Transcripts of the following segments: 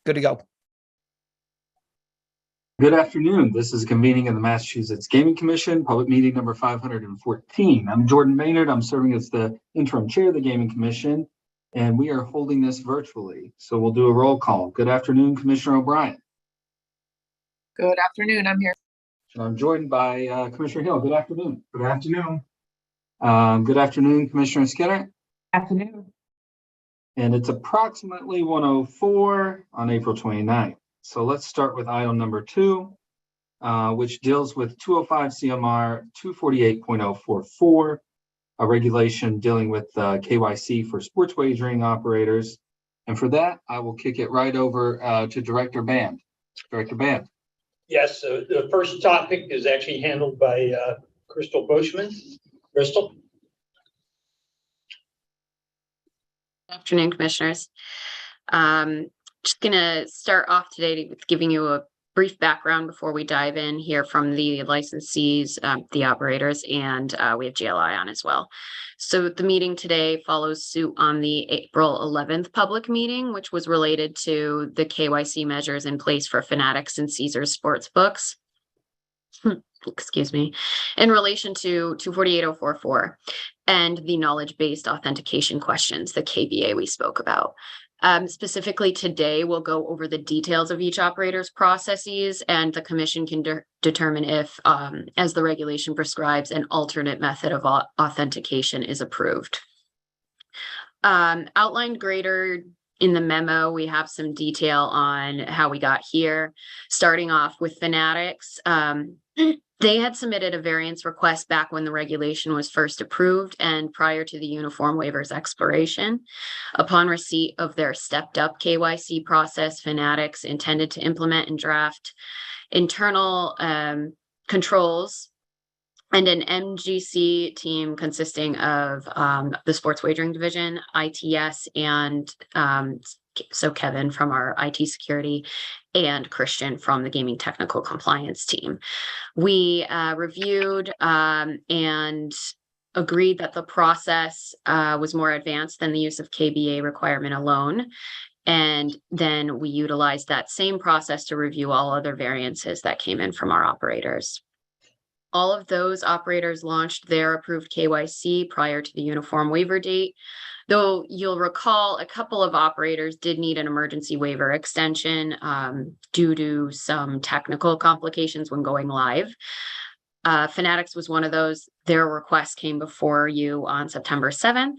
Good to go. Good afternoon. This is a convening of the Massachusetts Gaming Commission, public meeting number 514. I'm Jordan Maynard. I'm serving as the interim chair of the Gaming Commission, and we are holding this virtually. So we'll do a roll call. Good afternoon, Commissioner O'Brien. Good afternoon. I'm here. And I'm joined by Commissioner Hill. Good afternoon. Good afternoon. Good afternoon, Commissioner Skinner. Afternoon. And it's approximately 1:04 on April 29th. So let's start with item number 2, which deals with 205 CMR 248.044, a regulation dealing with KYC for sports wagering operators. And for that, I will kick it right over to Director Band. Director Band. Yes, the first topic is actually handled by Crystal Bushman. Crystal. Good afternoon, Commissioners. Just going to start off today with giving you a brief background before we dive in here from the licensees, the operators, and we have GLI on as well. So the meeting today follows suit on the April 11th public meeting, which was related to the KYC measures in place for Fanatics and Caesars Sportsbooks. Excuse me, in relation to 248044 and the knowledge-based authentication questions, the KBA we spoke about. Specifically today, we'll go over the details of each operator's processes, and the commission can determine if, as the regulation prescribes, an alternate method of authentication is approved. Outlined greater in the memo, we have some detail on how we got here, starting off with Fanatics. They had submitted a variance request back when the regulation was first approved and prior to the uniform waiver's expiration. Upon receipt of their stepped up KYC process, Fanatics intended to implement and draft internal controls and an MGC team consisting of the sports wagering division, ITS, and so Kevin from our IT security and Christian from the gaming technical compliance team. We reviewed and agreed that the process was more advanced than the use of KBA requirement alone. And then we utilized that same process to review all other variances that came in from our operators. All of those operators launched their approved KYC prior to the uniform waiver date, though you'll recall a couple of operators did need an emergency waiver extension due to some technical complications when going live. Fanatics was one of those. Their request came before you on September 7th.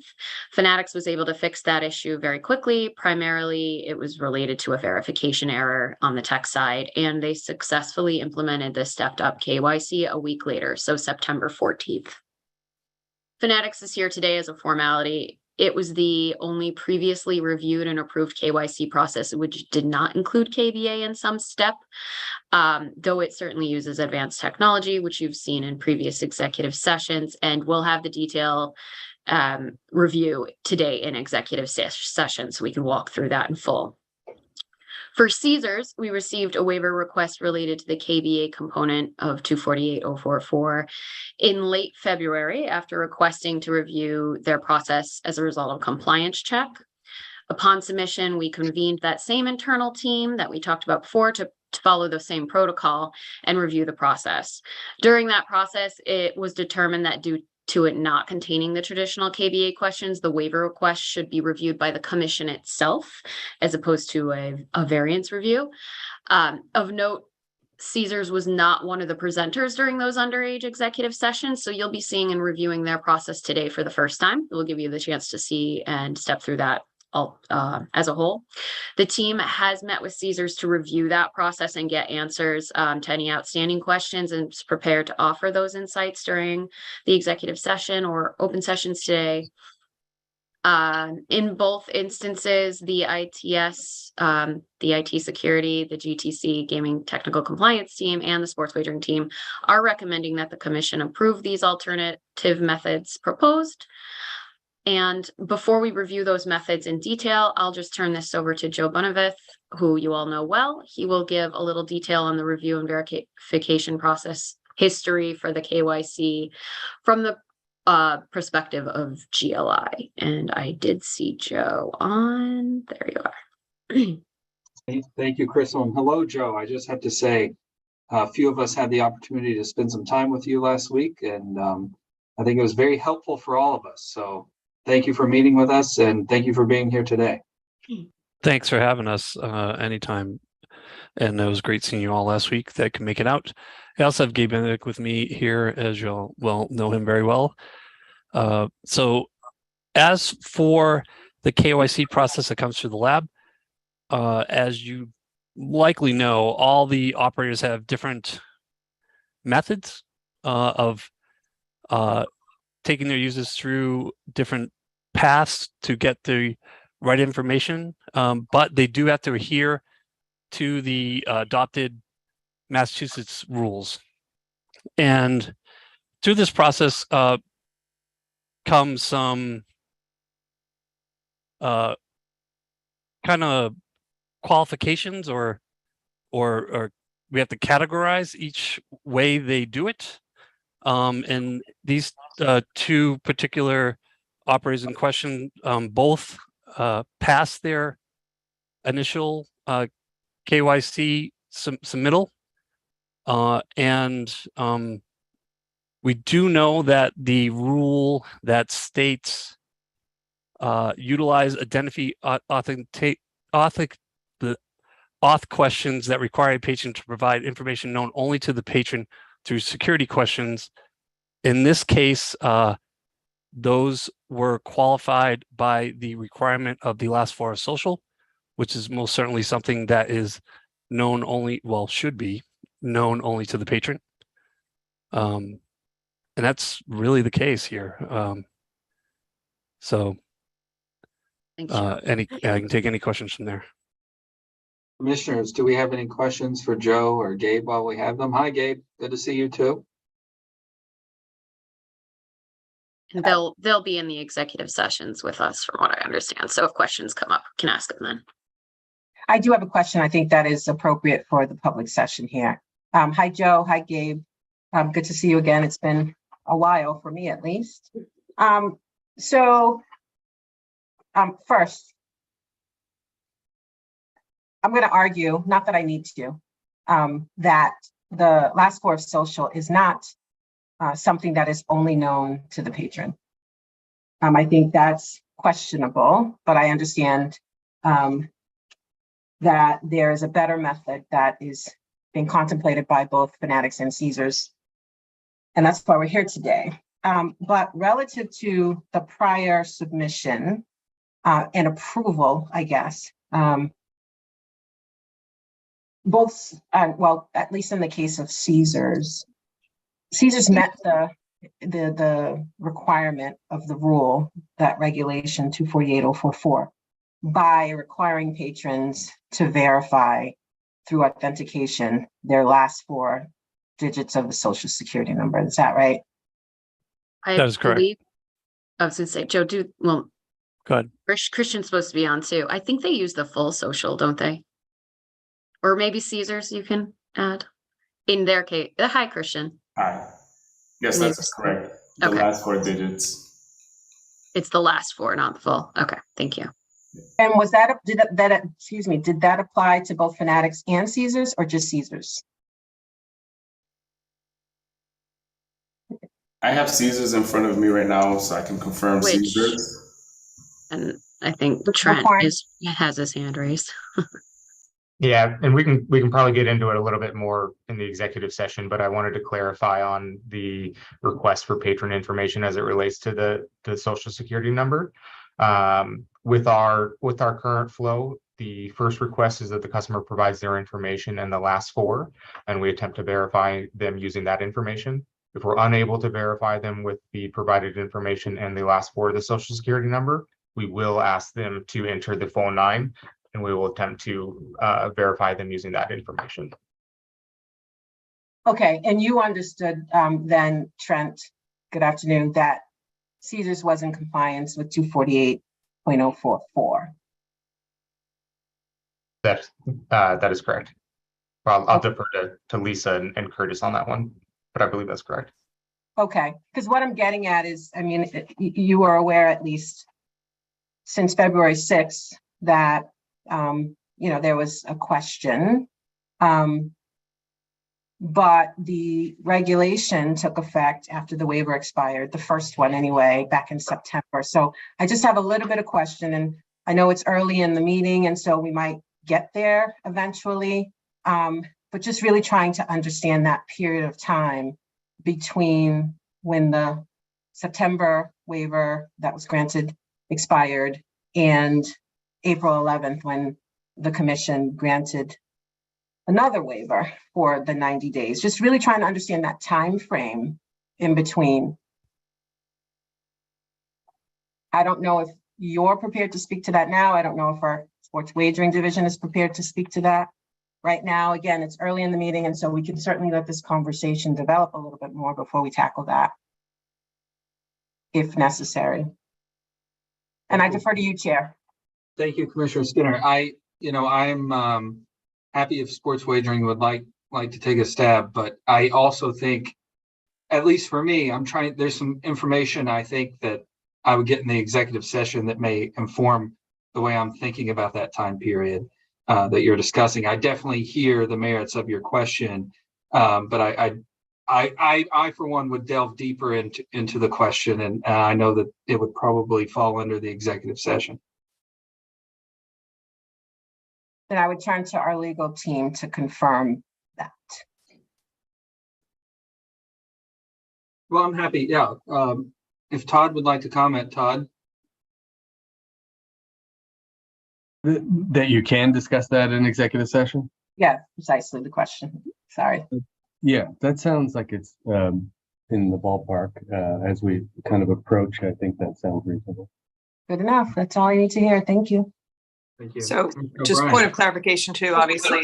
Fanatics was able to fix that issue very quickly. Primarily, it was related to a verification error on the tech side, and they successfully implemented the stepped up KYC a week later, so September 14th. Fanatics is here today as a formality. It was the only previously reviewed and approved KYC process which did not include KBA in some step, though it certainly uses advanced technology, which you've seen in previous executive sessions, and we'll have the detail review today in executive session, so we can walk through that in full. For Caesars, we received a waiver request related to the KBA component of 248044 in late February after requesting to review their process as a result of compliance check. Upon submission, we convened that same internal team that we talked about before to follow the same protocol and review the process. During that process, it was determined that due to it not containing the traditional KBA questions, the waiver request should be reviewed by the commission itself, as opposed to a variance review. Of note, Caesars was not one of the presenters during those underage executive sessions, so you'll be seeing and reviewing their process today for the first time. We'll give you the chance to see and step through that all, as a whole. The team has met with Caesars to review that process and get answers to any outstanding questions, and is prepared to offer those insights during the executive session or open sessions today. In both instances, the ITS, the IT security, the GTC gaming technical compliance team, and the sports wagering team are recommending that the commission approve these alternative methods proposed. And before we review those methods in detail, I'll just turn this over to Joe Bonavith, who you all know well. He will give a little detail on the review and verification process history for the KYC from the perspective of GLI. And I did see Joe on, there you are. Thank you, Crystal. And hello, Joe. I just have to say, a few of us had the opportunity to spend some time with you last week, and I think it was very helpful for all of us. So thank you for meeting with us, and thank you for being here today. Thanks for having us anytime. And it was great seeing you all last week that can make it out. I also have Gabe Benedict with me here, as you'll know him very well. So as for the KYC process that comes through the lab, as you likely know, all the operators have different methods of taking their users through different paths to get the right information, but they do have to adhere to the adopted Massachusetts rules. And through this process comes some kind of qualifications or we have to categorize each way they do it. And these two particular operators in question both passed their initial KYC submittal. And we do know that the rule that states utilize identity auth questions that require a patient to provide information known only to the patron through security questions. In this case, those were qualified by the requirement of the last four of social, which is most certainly something that is known only, well, should be known only to the patron. And that's really the case here. So Thank you. I can take any questions from there. Commissioners, do we have any questions for Joe or Gabe while we have them? Hi, Gabe. Good to see you too. And they'll be in the executive sessions with us, from what I understand. So if questions come up, we can ask them then. I do have a question. I think that is appropriate for the public session here. Hi, Joe. Hi, Gabe. Good to see you again. It's been a while for me, at least. First, I'm going to argue, not that I need to, that the last four of social is not something that is only known to the patron. I think that's questionable, but I understand that there is a better method that is being contemplated by both Fanatics and Caesars. And that's why we're here today. But relative to the prior submission and approval, I guess, both, well, at least in the case of Caesars met the requirement of the rule, that regulation 248044, by requiring patrons to verify through authentication their last four digits of the social security number. Is that right? That is correct. I was going to say, Joe, well, go ahead. Christian's supposed to be on too. I think they use the full social, don't they? Or maybe Caesars, you can add in their case. Hi, Christian. Hi. Yes, that's correct. The last four digits. It's the last four, not the full. Okay, thank you. And was that, did that apply to both Fanatics and Caesars, or just Caesars? I have Caesars in front of me right now, so I can confirm Caesars. And I think Trent has his hand raised. Yeah, and we can probably get into it a little bit more in the executive session, but I wanted to clarify on the request for patron information as it relates to the social security number. With our current flow, the first request is that the customer provides their information and the last four, and we attempt to verify them using that information. If we're unable to verify them with the provided information and the last four of the social security number, we will ask them to enter the full 9, and we will attempt to verify them using that information. Okay, and you understood then, Trent, good afternoon, that Caesars was in compliance with 248.044. That is correct. Well, I'll defer to Lisa and Curtis on that one, but I believe that's correct. Okay, because what I'm getting at is, I mean, you are aware, at least since February 6th, that there was a question. But the regulation took effect after the waiver expired, the first one anyway, back in September. So I just have a little bit of question, and I know it's early in the meeting, and so we might get there eventually. But just really trying to understand that period of time between when the September waiver that was granted expired and April 11th, when the commission granted another waiver for the 90 days, just really trying to understand that time frame in between. I don't know if you're prepared to speak to that now. I don't know if our sports wagering division is prepared to speak to that right now. Again, it's early in the meeting, and so we can certainly let this conversation develop a little bit more before we tackle that, if necessary. And I defer to you, Chair. Thank you, Commissioner Skinner. I'm happy if sports wagering would like to take a stab, but I also think, at least for me, there's some information I think that I would get in the executive session that may inform the way I'm thinking about that time period that you're discussing. I definitely hear the merits of your question, but I for one would delve deeper into the question, and I know that it would probably fall under the executive session. Then I would turn to our legal team to confirm that. Well, I'm happy. Yeah. If Todd would like to comment, Todd. That you can discuss that in executive session? Yeah, precisely the question. Sorry. Yeah, that sounds like it's in the ballpark as we kind of approach. I think that sounds reasonable. Good enough. That's all I need to hear. Thank you. Thank you. So just point of clarification too, obviously,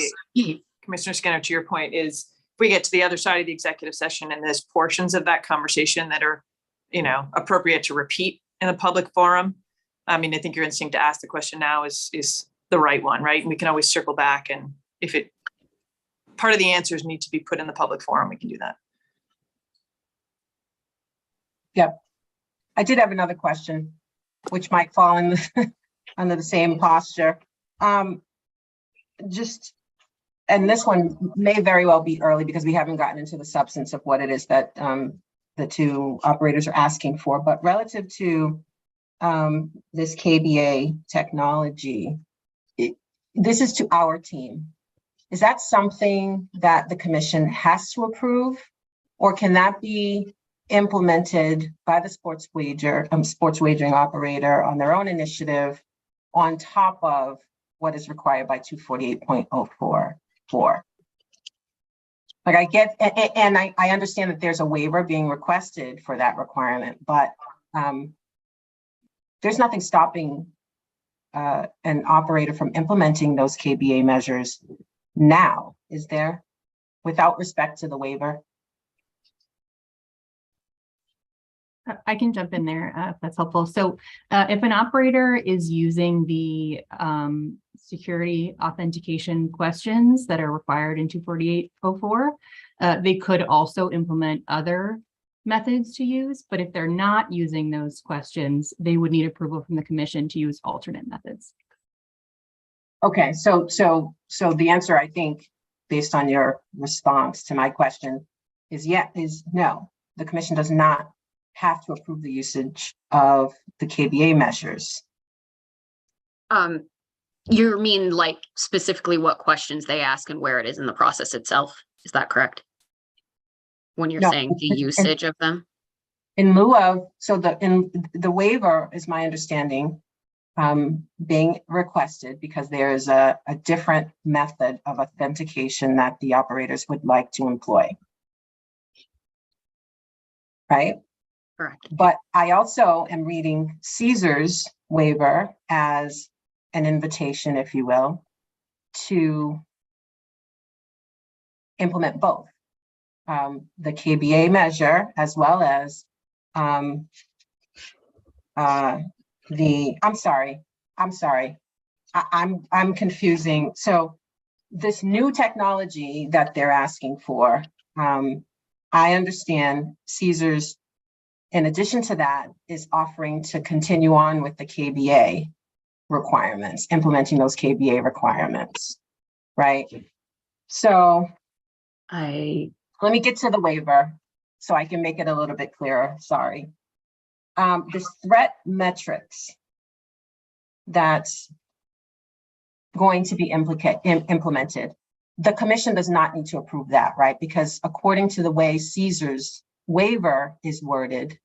Commissioner Skinner, to your point is, if we get to the other side of the executive session and there's portions of that conversation that are, appropriate to repeat in a public forum, I mean, I think your instinct to ask the question now is the right one, right? And we can always circle back, and if part of the answers need to be put in the public forum, we can do that. Yep. I did have another question, which might fall in under the same posture. And this one may very well be early because we haven't gotten into the substance of what it is that the two operators are asking for, but relative to this KBA technology, this is to our team. Is that something that the commission has to approve, or can that be implemented by the sports wagering operator on their own initiative on top of what is required by 248.044? Like I get, and I understand that there's a waiver being requested for that requirement, but there's nothing stopping an operator from implementing those KBA measures now, is there, without respect to the waiver? I can jump in there if that's helpful. So if an operator is using the security authentication questions that are required in 248.04, they could also implement other methods to use, but if they're not using those questions, they would need approval from the commission to use alternate methods. Okay, so the answer, I think, based on your response to my question, is no. The commission does not have to approve the usage of the KBA measures. You mean like specifically what questions they ask and where it is in the process itself? Is that correct? When you're saying the usage of them? In lieu of, the waiver is my understanding being requested because there is a different method of authentication that the operators would like to employ. Right? Correct. But I also am reading Caesar's waiver as an invitation, if you will, to implement both the KBA measure as well as I'm confusing. So this new technology that they're asking for, I understand Caesar's, in addition to that, is offering to continue on with the KBA, requirements, implementing those KBA requirements, right? So let me get to the waiver so I can make it a little bit clearer, sorry. This threat metrics that's going to be implemented, the commission does not need to approve that, right? Because according to the way Caesar's waiver is worded,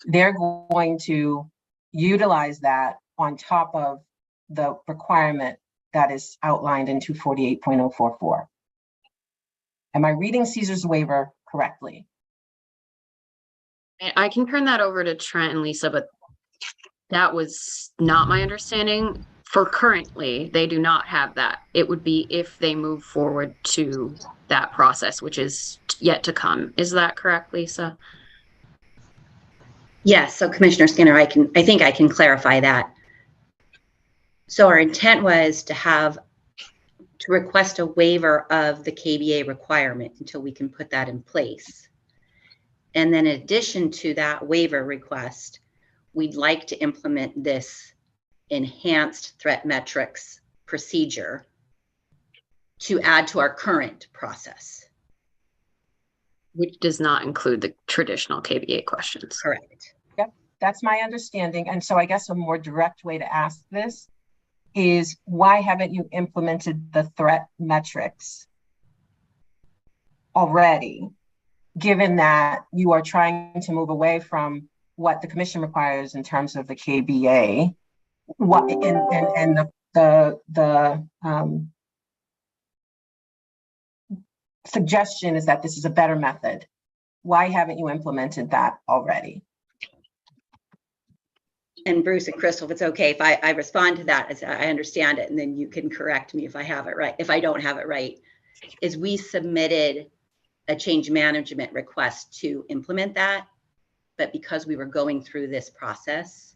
they're going to utilize that on top of the requirement that is outlined in 248.044. Am I reading Caesar's waiver correctly? I can turn that over to Trent and Lisa, but that was not my understanding. For currently, they do not have that. It would be if they move forward to that process, which is yet to come. Is that correct, Lisa? Yes, so Commissioner Skinner, I think I can clarify that. So our intent was to request a waiver of the KBA requirement until we can put that in place. And then in addition to that waiver request, we'd like to implement this enhanced threat metrics procedure to add to our current process. Which does not include the traditional KBA questions. Correct. Yep, that's my understanding. And so I guess a more direct way to ask this is, why haven't you implemented the threat metrics already, given that you are trying to move away from what the commission requires in terms of the KBA? What and the suggestion is that this is a better method. Why haven't you implemented that already? And Bruce and Crystal, if it's okay, if I respond to that as I understand it, and then you can correct me if I have it right, if I don't have it right, is we submitted a change management request to implement that. But because we were going through this process,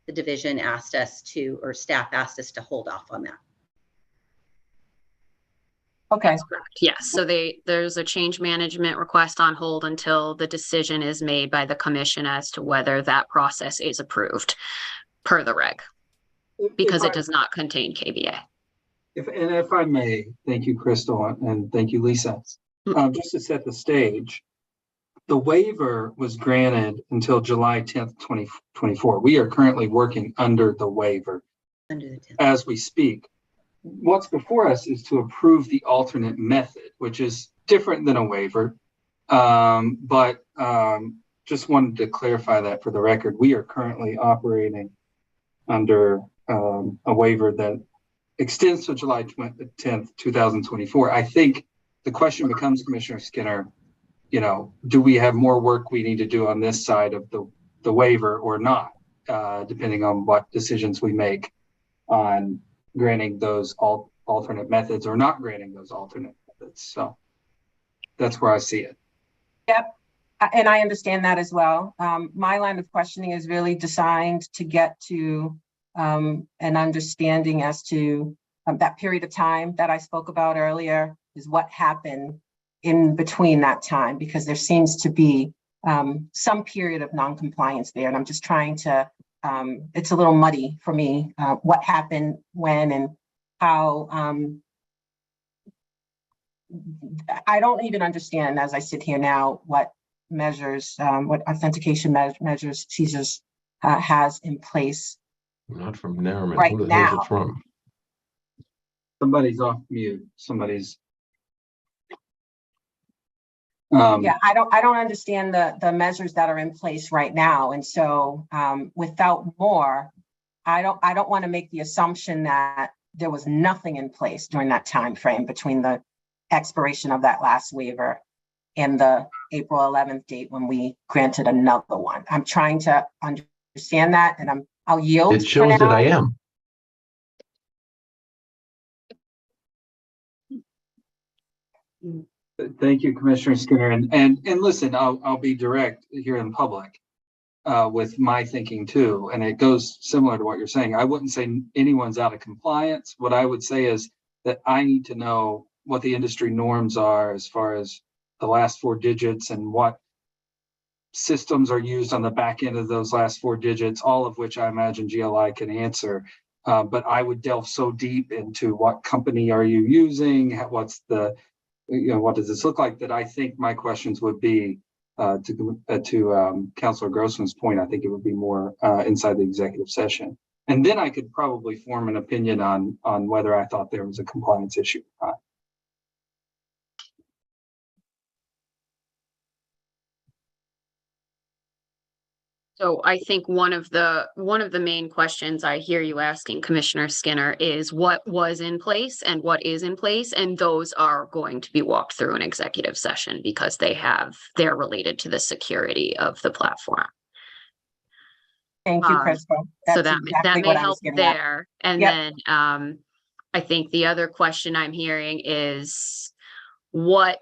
the division asked us to, or staff asked us to hold off on that. Okay. That's correct. Yes. So there's a change management request on hold until the decision is made by the commission as to whether that process is approved per the reg, because it does not contain KBA. If I may, thank you, Crystal, and thank you, Lisa. Just to set the stage, the waiver was granted until July 10th, 2024. We are currently working under the waiver as we speak. What's before us is to approve the alternate method, which is different than a waiver. But just wanted to clarify that for the record. We are currently operating under a waiver that extends to July 10th, 2024. I think the question becomes, Commissioner Skinner, do we have more work we need to do on this side of the waiver or not, depending on what decisions we make on granting those alternate methods or not granting those alternate methods. So that's where I see it. Yep. And I understand that as well. My line of questioning is really designed to get to an understanding as to that period of time that I spoke about earlier, is what happened in between that time, because there seems to be some period of non-compliance there. And I'm just trying to, it's a little muddy for me, what happened when and how. I don't even understand, as I sit here now, what measures, what authentication measures Caesars has in place. Not from Narrowman. Right Who the hell is now. it from? Somebody's off mute. Somebody's. Yeah, I don't understand the measures that are in place right now. And so without more, I don't want to make the assumption that there was nothing in place during that time frame between the expiration of that last waiver and the April 11th date when we granted another one. I'm trying to understand that, and I'll yield. It shows that I am. Thank you, Commissioner Skinner. And listen, I'll be direct here in public with my thinking too. And it goes similar to what you're saying. I wouldn't say anyone's out of compliance. What I would say is that I need to know what the industry norms are as far as the last 4 digits and what systems are used on the back end of those last 4 digits, all of which I imagine GLI can answer. But I would delve so deep into what company are you using? What's the, what does this look like? That I think my questions would be to Councilor Grossman's point. I think it would be more inside the executive session, and then I could probably form an opinion on whether I thought there was a compliance issue or not. So I think one of the main questions I hear you asking, Commissioner Skinner, is what was in place and what is in place, and those are going to be walked through an executive session because they're related to the security of the platform. Thank you, Crystal. So That's that exactly may what I help was getting at. there. And Yep. then I think the other question I'm hearing is why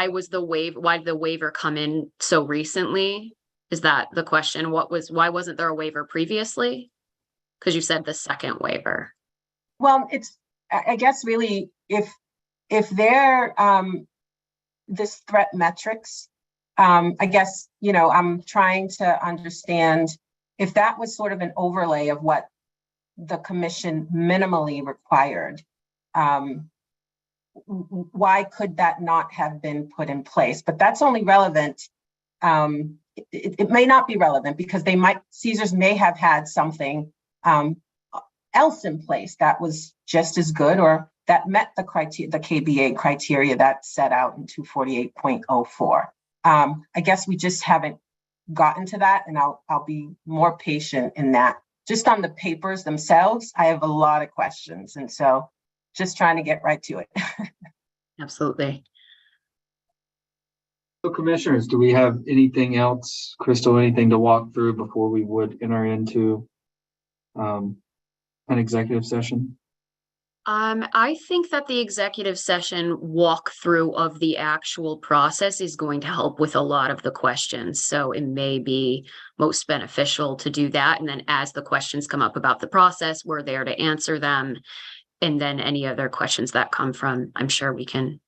did the waiver come in so recently? Is that the question? Why wasn't there a waiver previously? Because you said the second waiver. Well, I guess really if they're this threat metrics, I guess, I'm trying to understand if that was sort of an overlay of what the commission minimally required. Why could that not have been put in place? But that's only relevant. It may not be relevant because Caesars may have had something else in place that was just as good or that met the KBA criteria that's set out in 248.04. I guess we just haven't gotten to that, and I'll be more patient in that. Just on the papers themselves, I have a lot of questions, and so just trying to get right to it. Absolutely. So commissioners, do we have anything else, Crystal, anything to walk through before we would enter into an executive session? I think that the executive session walkthrough of the actual process is going to help with a lot of the questions. So it may be most beneficial to do that. And then as the questions come up about the process, we're there to answer them. And then any other questions that come from, I'm sure we can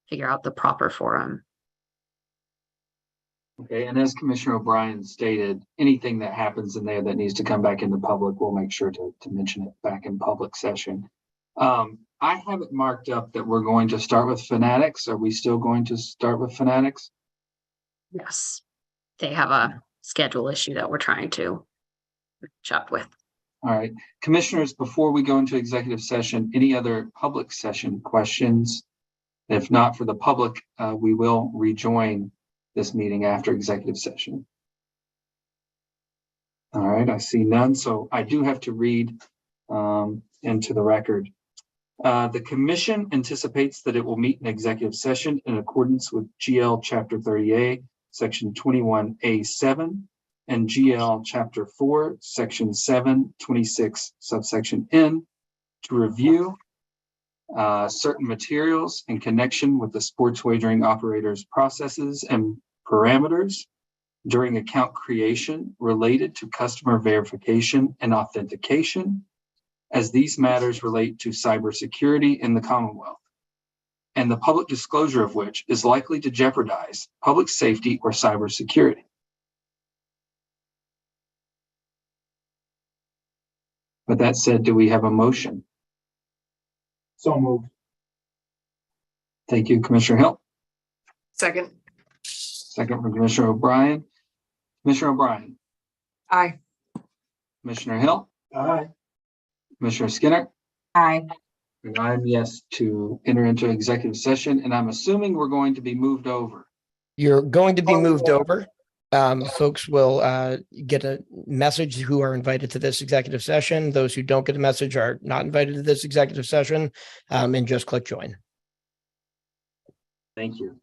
figure out the proper forum. Okay, and as Commissioner O'Brien stated, anything that happens in there that needs to come back into public, we'll make sure to mention it back in public session. I have it marked up that we're going to start with Fanatics. Are we still going to start with Fanatics? Yes, they have a schedule issue that we're trying to match up with. All right, commissioners, before we go into executive session, any other public session questions? If not for the public, we will rejoin this meeting after executive session. All right, I see none, so I do have to read into the record. The commission anticipates that it will meet in executive session in accordance with GL Chapter 30A, Section 21A7, and GL Chapter 4, Section 726, subsection N, to review certain materials in connection with the sports wagering operators processes and parameters during account creation related to customer verification and authentication, as these matters relate to cybersecurity in the Commonwealth, and the public disclosure of which is likely to jeopardize public safety or cybersecurity. With that said, do we have a motion? So moved. Thank you, Commissioner Hill. Second. Second from Commissioner O'Brien. Commissioner O'Brien. Aye. Commissioner Hill. Aye. Commissioner Skinner. Aye. And I'm yes to enter into executive session, and I'm assuming we're going to be moved over. You're going to be moved over. Folks will get a message who are invited to this executive session. Those who don't get a message are not invited to this executive session, and just click join. Thank you.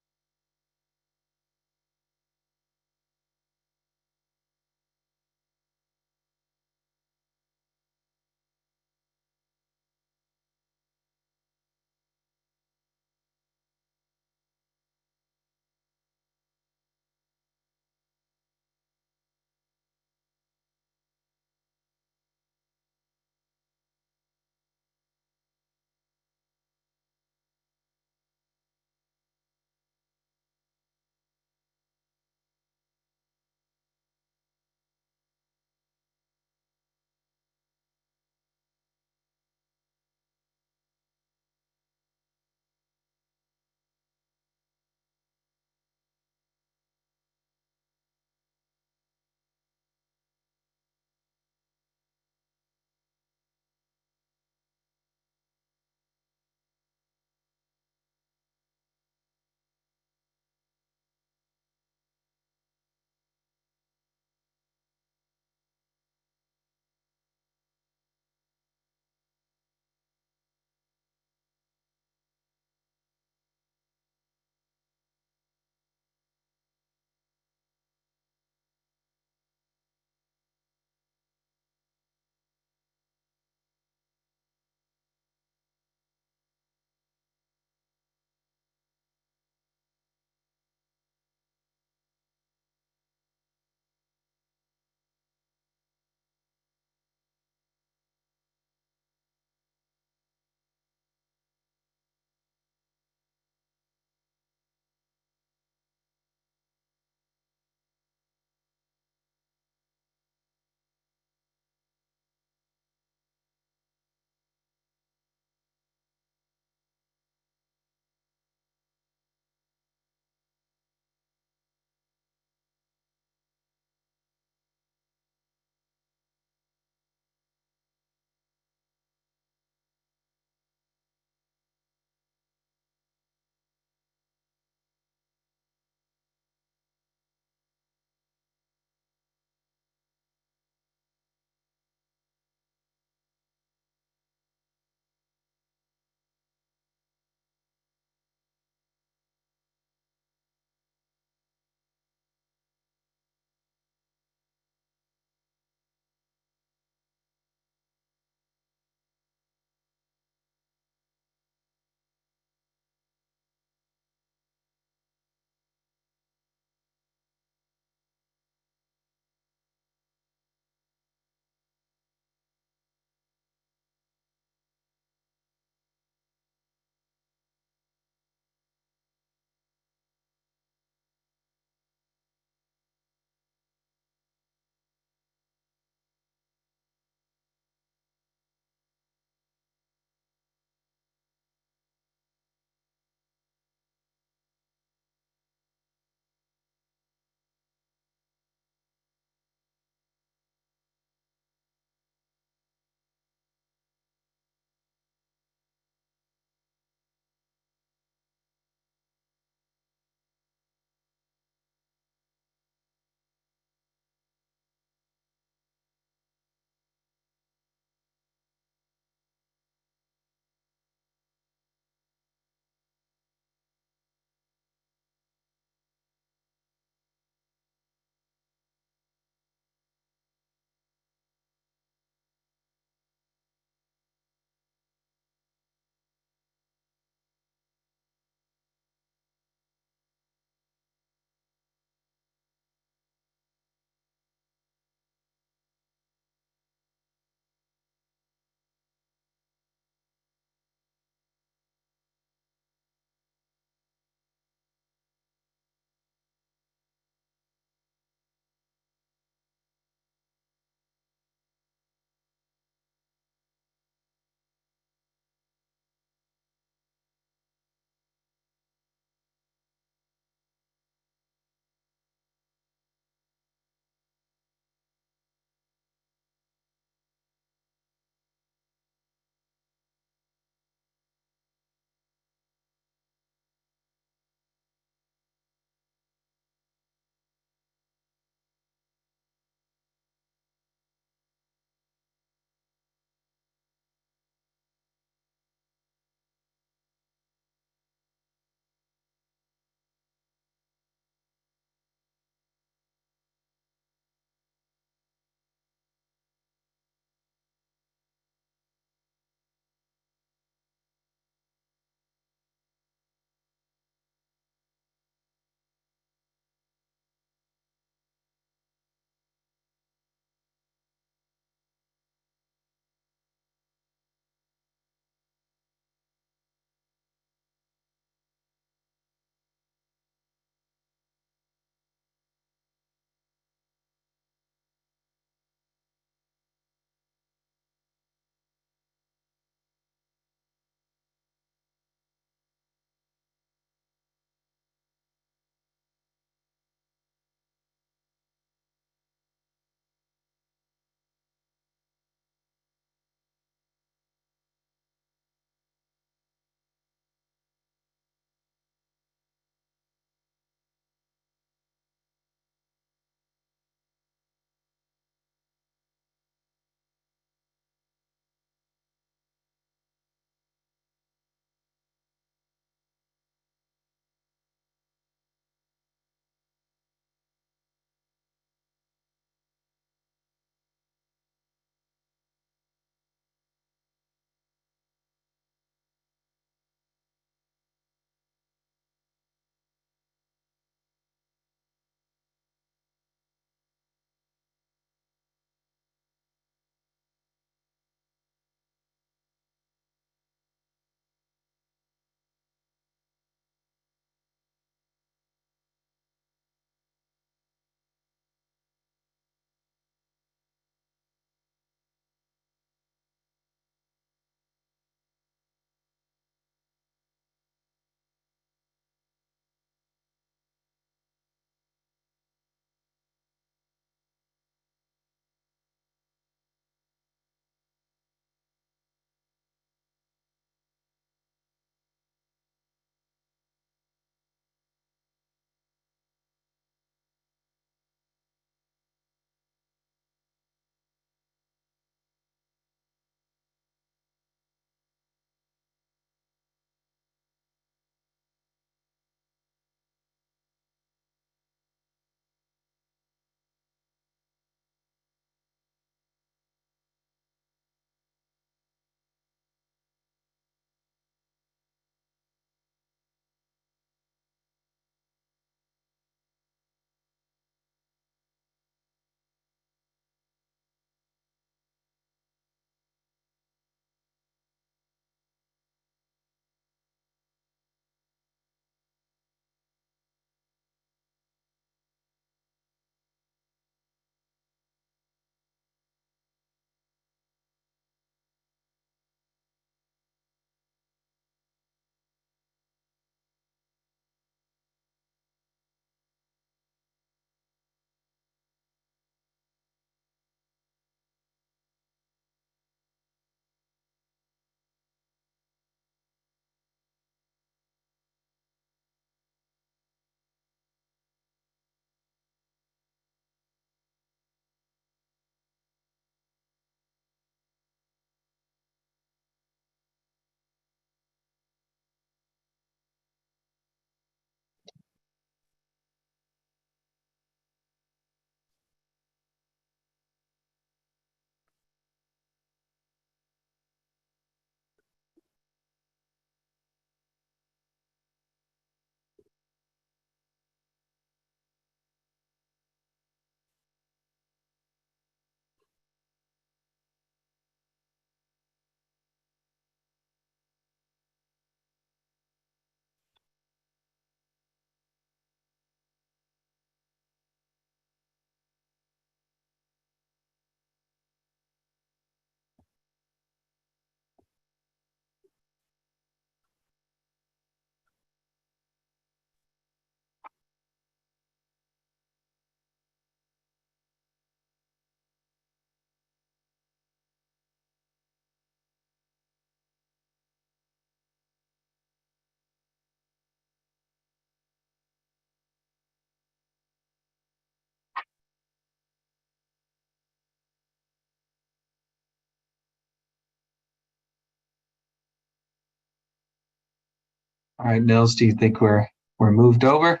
All right, Nils, do you think we're moved over?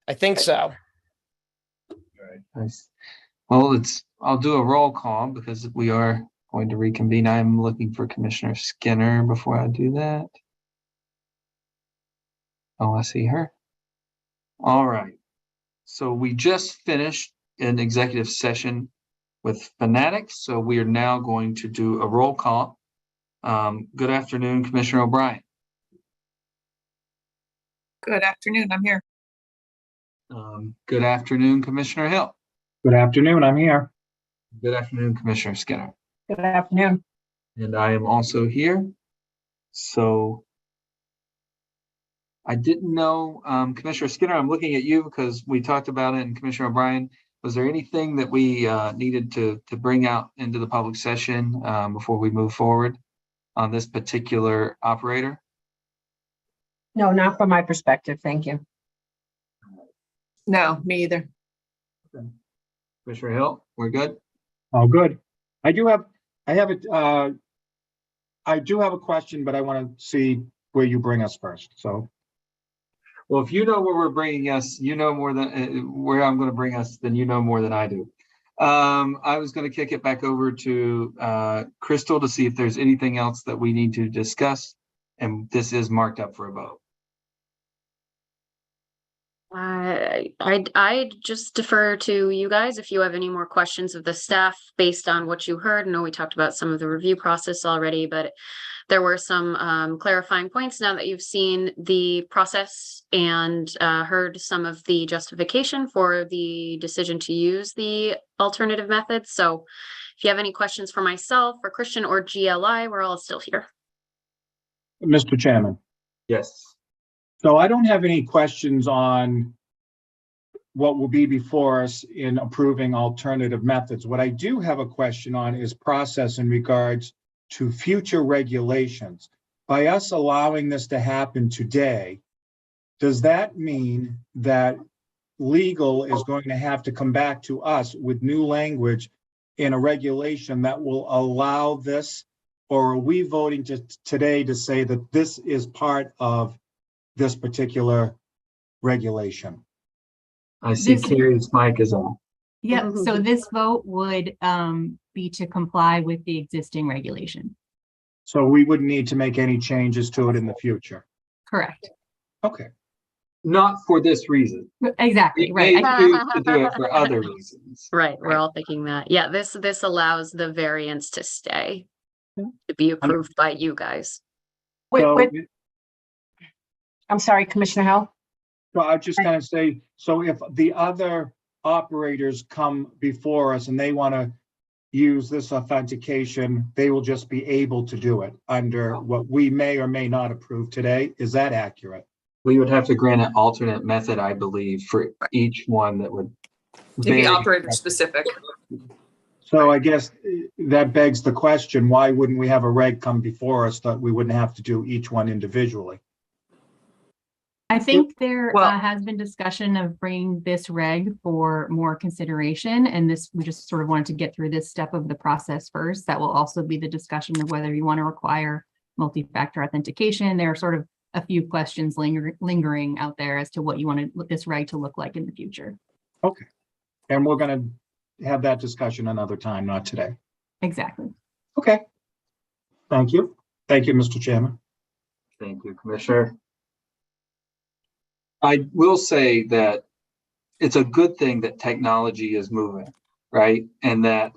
I think so. All right, nice. Well, I'll do a roll call because we are going to reconvene. I'm looking for Commissioner Skinner before I do that. Oh, I see her. All right. So we just finished an executive session with Fanatics. So we are now going to do a roll call. Good afternoon, Commissioner O'Brien. Good afternoon, I'm here. Good afternoon, Commissioner Hill. Good afternoon, I'm here. Good afternoon, Commissioner Skinner. Good afternoon. And I am also here. So I didn't know, Commissioner Skinner, I'm looking at you because we talked about it, and Commissioner O'Brien, was there anything that we needed to bring out into the public session before we move forward on this particular operator? No, not from my perspective. Thank you. No, me either. Commissioner Hill, we're good? Oh, good. I do have a question, but I want to see where you bring us first. So, Well, if you know where we're bringing us, you know more than where I'm going to bring us, then you know more than I do. I was going to kick it back over to Crystal to see if there's anything else that we need to discuss, and this is marked up for a vote. I just defer to you guys if you have any more questions of the staff based on what you heard. I know we talked about some of the review process already, but there were some clarifying points now that you've seen the process and heard some of the justification for the decision to use the alternative methods. So if you have any questions for myself or Christian or GLI, we're all still here. Mr. Chairman. Yes. So I don't have any questions on what will be before us in approving alternative methods. What I do have a question on is process in regards to future regulations. By us allowing this to happen today, does that mean that legal is going to have to come back to us with new language in a regulation that will allow this? Or are we voting today to say that this is part of this particular regulation? I see This- Carrie's mic is on. Yeah, so this vote would be to comply with the existing regulation. So we wouldn't need to make any changes to it in the future. Correct. Okay. Not for this reason. Exactly, We right. may choose to do it for other reasons. Right, we're all thinking that. Yeah, this allows the variance to stay, to be approved by you guys. So, I'm sorry, Commissioner Hill. well, I just kind of say, so if the other operators come before us and they want to use this authentication, they will just be able to do it under what we may or may not approve today. Is that accurate? We would have to grant an alternate method, I believe, for each one that would To be vary. operator specific. So I guess that begs the question, why wouldn't we have a reg come before us that we wouldn't have to do each one individually? I think there Well- has been discussion of bringing this reg for more consideration, and this, we just sort of wanted to get through this step of the process first. That will also be the discussion of whether you want to require multi-factor authentication. There are sort of a few questions lingering out there as to what you want this reg to look like in the future. Okay. And we're going to have that discussion another time, not today. Exactly. Okay. Thank you. Thank you, Mr. Chairman. Thank you, Commissioner. I will say that it's a good thing that technology is moving, right? And that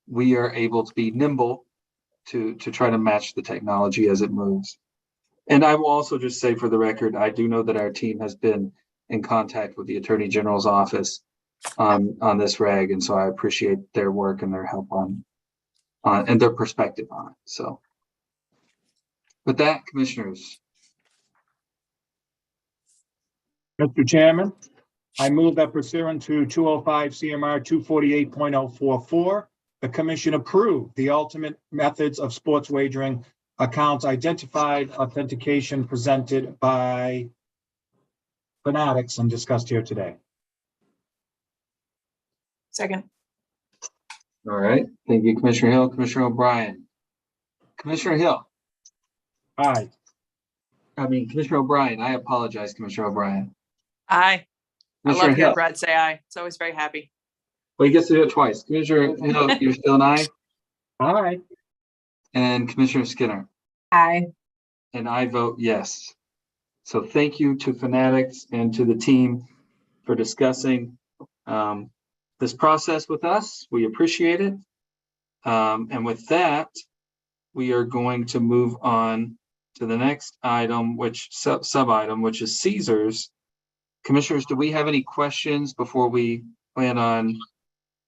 we are able to be nimble to try to match the technology as it moves. And I will also just say for the record, I do know that our team has been in contact with the Attorney General's office on this reg. And so I appreciate their work and their help on and their perspective on it. So with that, Commissioners. Mr. Chairman, I move that pursuant to 205 CMR 248.044, the commission approve the ultimate methods of sports wagering accounts identified authentication presented by Fanatics and discussed here today. Second. All right. Thank you, Commissioner Hill. Commissioner O'Brien. Commissioner Hill. Aye. Commissioner O'Brien, I apologize, Commissioner O'Brien. Aye. I Commissioner love hearing Hill, Brad say aye. It's always very happy. well, he gets to do it twice. Commissioner Hill, you're still an aye, Aye. and Commissioner Skinner, Aye. and I vote yes. So thank you to Fanatics and to the team for discussing this process with us. We appreciate it. And with that, we are going to move on to the next item, which sub item, which is Caesars. Commissioners, do we have any questions before we plan on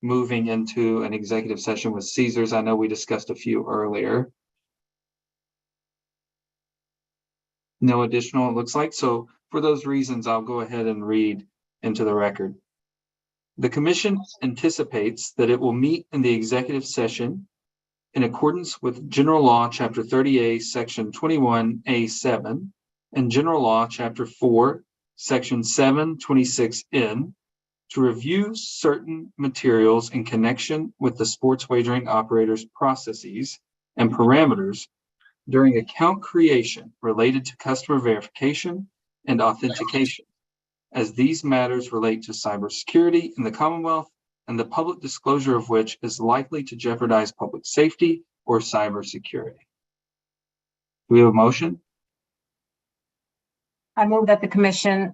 moving into an executive session with Caesars? I know we discussed a few earlier. No additional, it looks like. So for those reasons, I'll go ahead and read into the record. The commission anticipates that it will meet in the executive session in accordance with General Law, Chapter 30A, Section 21A7, and General Law, Chapter 4, Section 726N, to review certain materials in connection with the sports wagering operators' processes and parameters during account creation related to customer verification and authentication, as these matters relate to cybersecurity in the Commonwealth and the public disclosure of which is likely to jeopardize public safety or cybersecurity. Do we have a motion? I move that the commission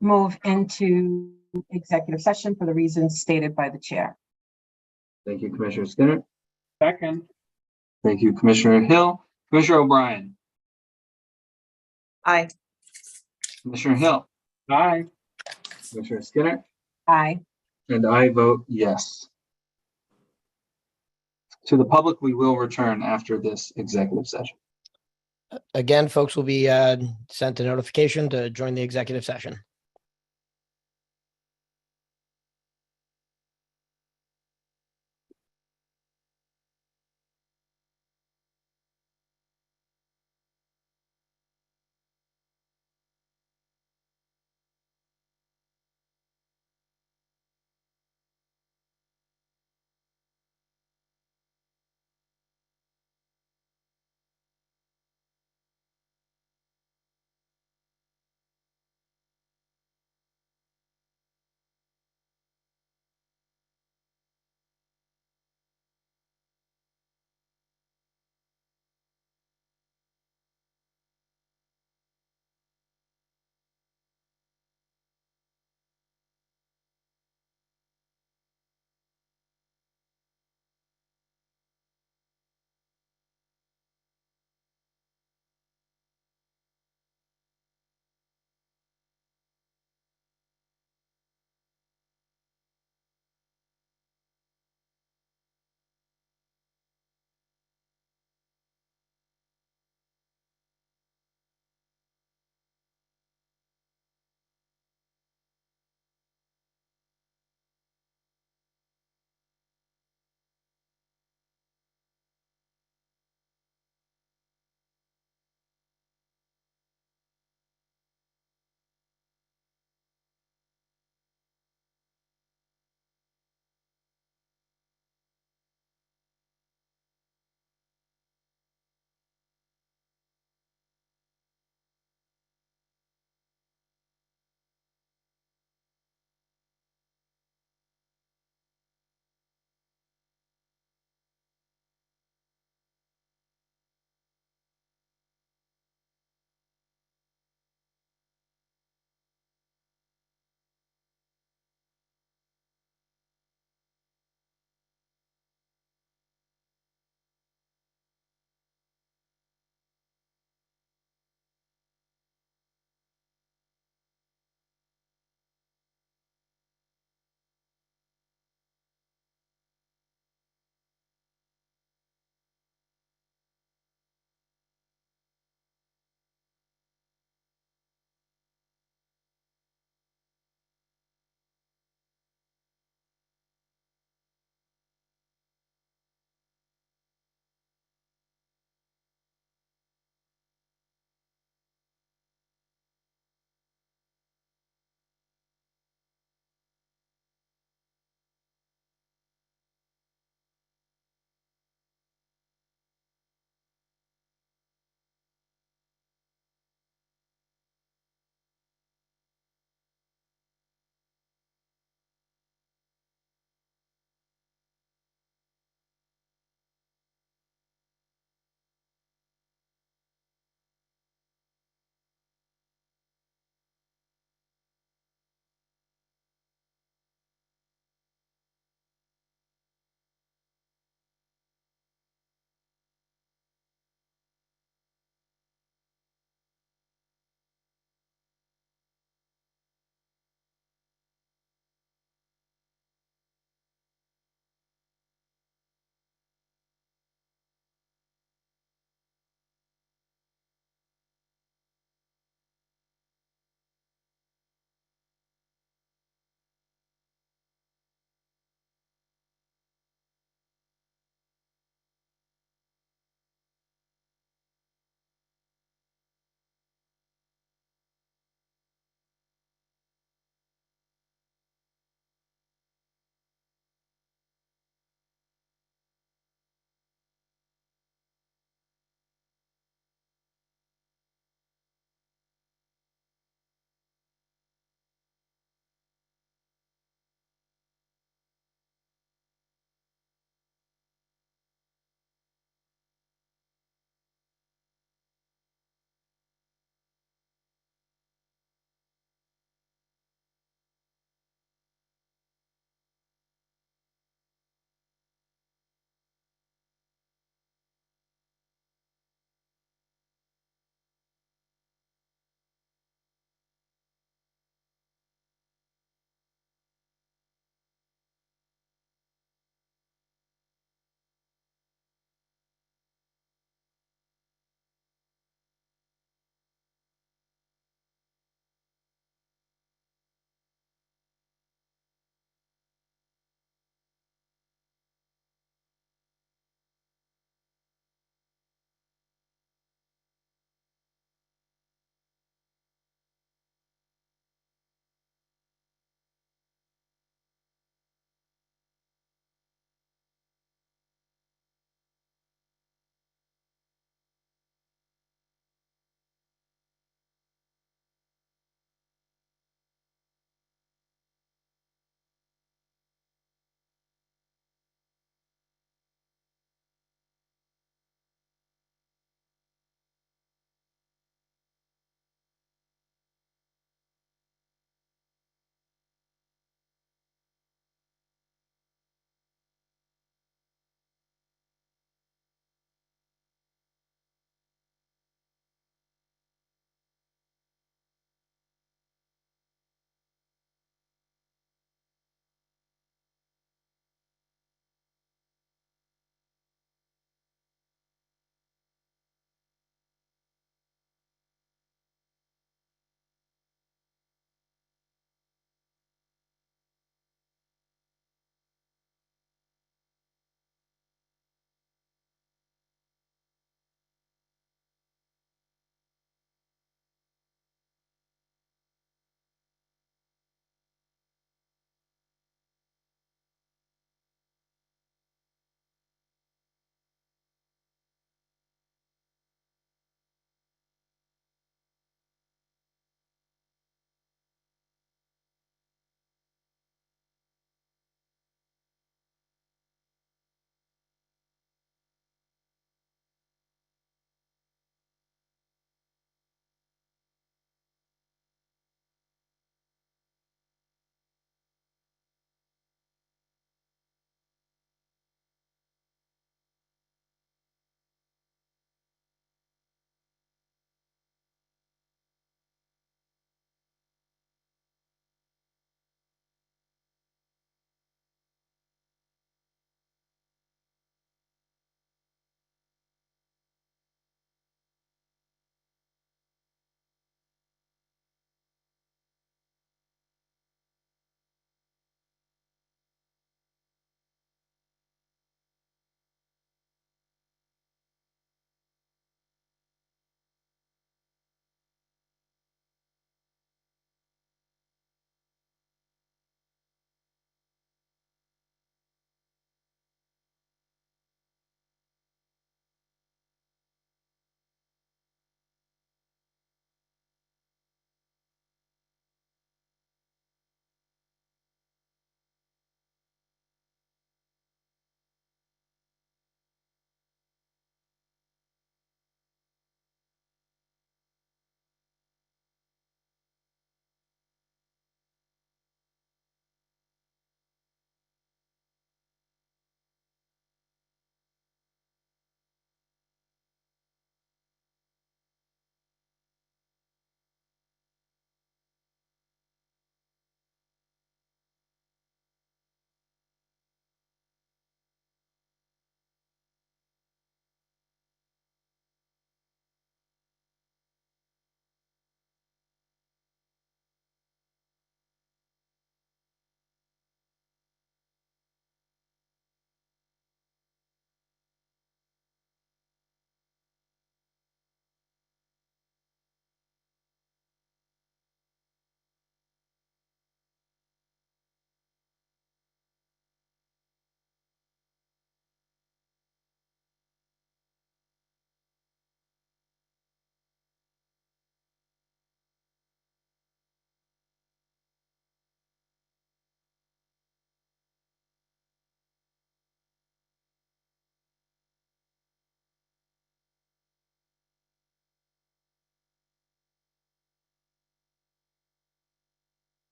move into executive session for the reasons stated by the chair. Thank you, Commissioner Skinner. Second. Thank you, Commissioner Hill. Commissioner O'Brien. Aye. Commissioner Hill. Aye. Commissioner Skinner. Aye. And I vote yes. To the public, we will return after this executive session. Again, folks will be sent a notification to join the executive session.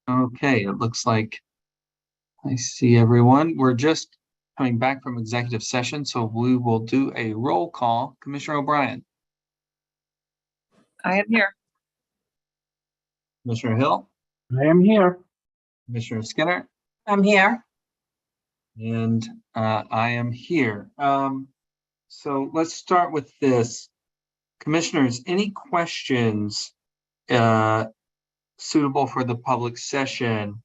Okay, it looks like I see everyone. We're just coming back from executive session, so we will do a roll call. Commissioner O'Brien, I am here. Commissioner Hill, I am here. Commissioner Skinner, I'm here. and I am here. So let's start with this. Commissioners, any questions suitable for the public session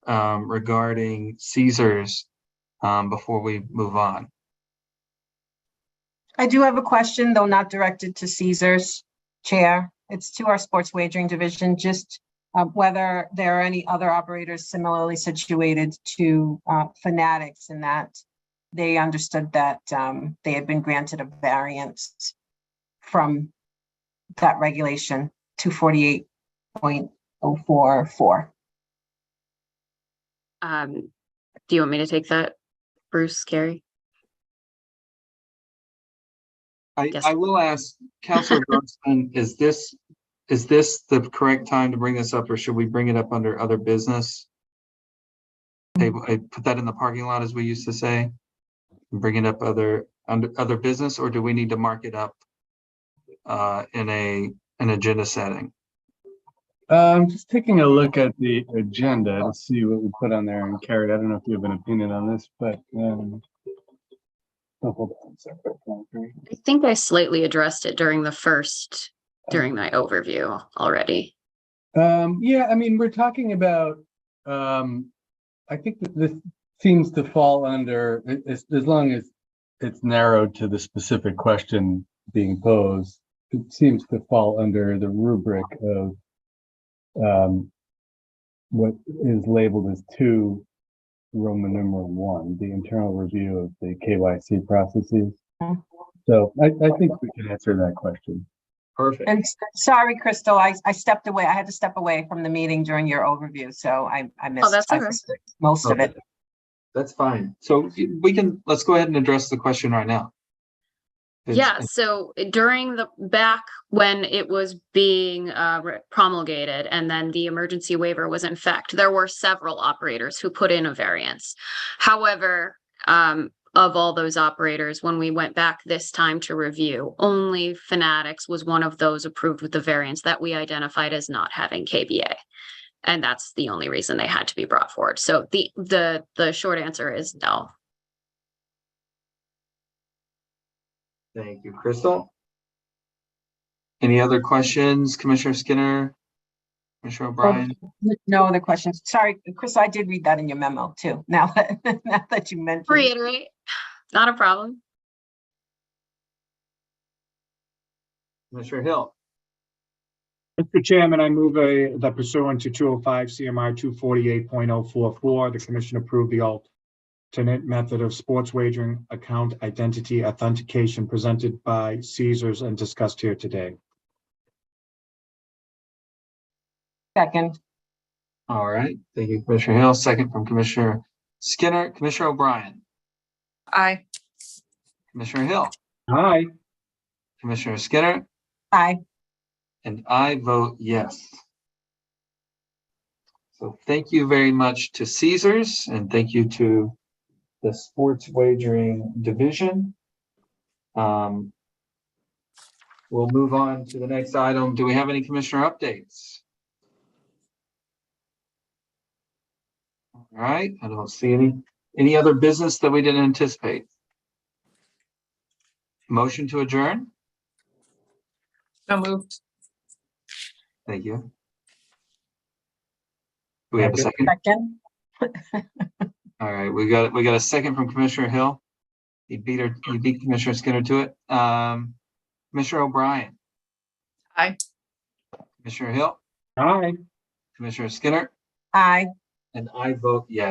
regarding Caesars before we move on? I do have a question, though not directed to Caesar's chair. It's to our sports wagering division, just whether there are any other operators similarly situated to Fanatics, in that they understood that they had been granted a variance from that regulation 248.044. Do you want me to take that, Bruce, Carrie? I will ask Councilor Grossman, is this the correct time to bring this up, or should we bring it up under other business? I put that in the parking lot, as we used to say, and bring it up under other business, or do we need to mark it up in an agenda setting? Just taking a look at the agenda to see what we put on there. And Carrie, I don't know if you have an opinion on this, but oh, hold on a second. I think I slightly addressed it during my overview already. Yeah, I mean, we're talking about, I think that this seems to fall under, as long as it's narrowed to the specific question being posed, it seems to fall under the rubric of what is labeled as 2 Roman numeral 1, the internal review of the KYC processes. So I think we can answer that question. Perfect. And sorry, Crystal, I stepped away. I had to step away from the meeting during your overview, so I missed, that's okay. I missed most of it. That's fine. So let's go ahead and address the question right now. Yeah, so during back when it was being promulgated and then the emergency waiver was in effect, there were several operators who put in a variance. However, of all those operators, when we went back this time to review, only Fanatics was one of those approved with the variance that we identified as not having KBA. And that's the only reason they had to be brought forward. So the short answer is no. Thank you, Crystal. Any other questions, Commissioner Skinner, Commissioner O'Brien? No other questions. Sorry, Chris, I did read that in your memo too. Now that you mentioned. Reiterate, not a problem. Commissioner Hill. Mr. Chairman, I move that pursuant to 205 CMR 248.044, the commission approve the alternate method of sports wagering account identity authentication presented by Caesars and discussed here today. Second. All right. Thank you, Commissioner Hill. Second from Commissioner Skinner. Commissioner O'Brien. Aye. Commissioner Hill. Aye. Commissioner Skinner. Aye. And I vote yes. So thank you very much to Caesars, and thank you to the sports wagering division. We'll move on to the next item. Do we have any commissioner updates? All right, I don't see any other business that we didn't anticipate. Motion to adjourn? So moved. Thank you. Do we have a second? Second. All right, we got a second from Commissioner Hill. He beat Commissioner Skinner to it. Commissioner O'Brien. Aye. Commissioner Hill. Aye. Commissioner Skinner. Aye. And I vote yes.